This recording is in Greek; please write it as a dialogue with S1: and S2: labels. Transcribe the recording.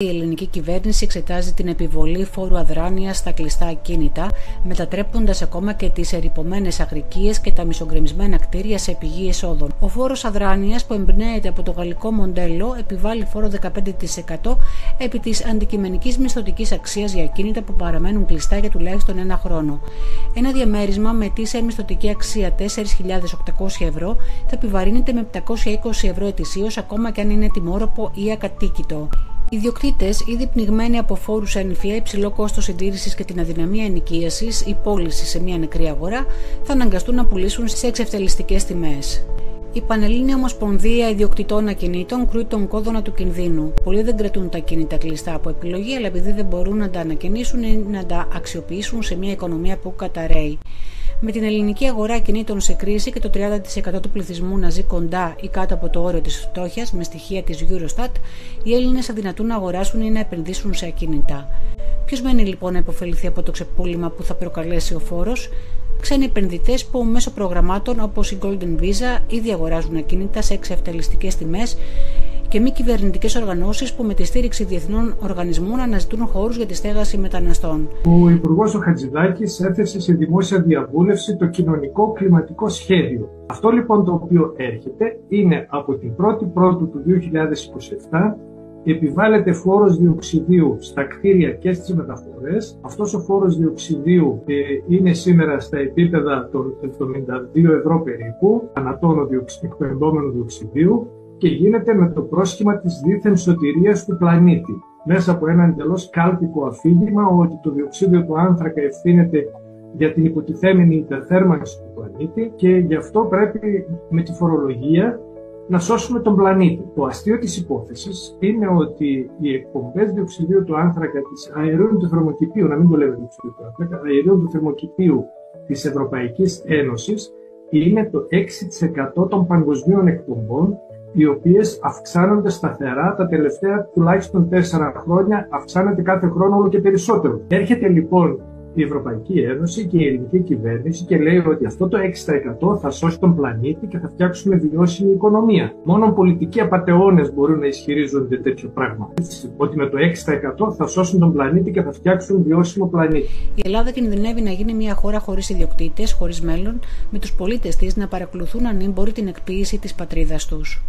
S1: Η ελληνική κυβέρνηση εξετάζει την επιβολή φόρου αδράνειας στα κλειστά ακίνητα, μετατρέποντας ακόμα και τις ερειπωμένες αγρικίες και τα μισογκρεμισμένα κτίρια σε πηγή εσόδων. Ο φόρος αδράνειας, που εμπνέεται από το γαλλικό μοντέλο, επιβάλλει φόρο 15% επί της αντικειμενικής μισθωτικής αξίας για ακίνητα που παραμένουν κλειστά για τουλάχιστον ένα χρόνο. Ένα διαμέρισμα με ετήσια μισθωτική αξία 4.800 ευρώ θα επιβαρύνεται με 720 ευρώ ετησίως, ακόμα και αν είναι τιμόρροπο ή ακατοίκητο. Οι ιδιοκτήτες, ήδη πνιγμένοι από φόρους ένφια, υψηλό κόστος συντήρησης και την αδυναμία ενοικίασης ή πώλησης σε μια νεκρή αγορά, θα αναγκαστούν να πουλήσουν σε εξευτελιστικές τιμές. Η Πανελλήνια Ομοσπονδία Ιδιοκτητών Ακινήτων κρούει τον κόδωνα του κινδύνου. Πολλοί δεν κρατούν τα ακίνητα κλειστά από επιλογή, αλλά επειδή δεν μπορούν να τα ανακαινήσουν ή να τα αξιοποιήσουν σε μια οικονομία που καταραίει. Με την ελληνική αγορά ακινήτων σε κρίση και το 30% του πληθυσμού να ζει κοντά ή κάτω από το όριο της φτώχειας, με στοιχεία της Eurostat, οι Έλληνες αδυνατούν να αγοράσουν ή να επενδύσουν σε ακίνητα. Ποιος μένει λοιπόν να υποφεληθεί από το ξεπούλημα που θα προκαλέσει ο φόρος? Ξένοι επενδυτές που μέσω προγραμμάτων όπως η Golden Visa ήδη αγοράζουν ακίνητα σε εξευτελιστικές τιμές, και μη κυβερνητικές οργανώσεις που με τη στήριξη διεθνών οργανισμών αναζητούν χώρους για τη στέγαση μεταναστών.
S2: Ο Υπουργός ο Χατζηδάκης έθεσε σε δημόσια διαβούλευση το κοινωνικό κλιματικό σχέδιο. Αυτό λοιπόν το οποίο έρχεται είναι από την 1η Πρώτου του 2027 επιβάλλεται φόρος διοξιδίου στα κτίρια και στις μεταφορές. Αυτός ο φόρος διοξιδίου είναι σήμερα στα επίπεδα των 72 ευρώ περίπου, ανατόνο εκπαιδόμενου διοξιδίου, και γίνεται με το πρόσχημα της δίθεν σωτηρίας του πλανήτη. Μέσα από ένα εντελώς κάλπικο αφήγημα ότι το διοξείδιο του άνθρακα ευθύνεται για την υποτιθέμενη υπερθέρμανση του πλανήτη και γι' αυτό πρέπει με τη φορολογία να σώσουμε τον πλανήτη. Το αστείο της υπόθεσης είναι ότι οι εκπομπές διοξειδίου του άνθρακα της αερίων του θερμοκηπίου, να μην το λέμε διοξειδίου του άνθρακα, αερίων του θερμοκηπίου της Ευρωπαϊκής Ένωσης είναι το 6% των παγκοσμίων εκπομπών, οι οποίες αυξάνονται σταθερά τα τελευταία τουλάχιστον 4 χρόνια, αυξάνεται κάθε χρόνο όλο και περισσότερο. Έρχεται λοιπόν η Ευρωπαϊκή Ένωση και η ελληνική κυβέρνηση και λέει ότι αυτό το 6% θα σώσει τον πλανήτη και θα φτιάξουμε βιώσιμη οικονομία. Μόνο πολιτικοί απατεώνες μπορούν να ισχυρίζονται τέτοιο πράγμα. Ότι με το 6% θα σώσουν τον πλανήτη και θα φτιάξουν βιώσιμο πλανήτη.
S1: Η Ελλάδα κινδυνεύει να γίνει μια χώρα χωρίς ιδιοκτήτες, χωρίς μέλλον, με τους πολίτες της να παρακολουθούν ανήμποροι την εκποίηση της πατρίδας τους.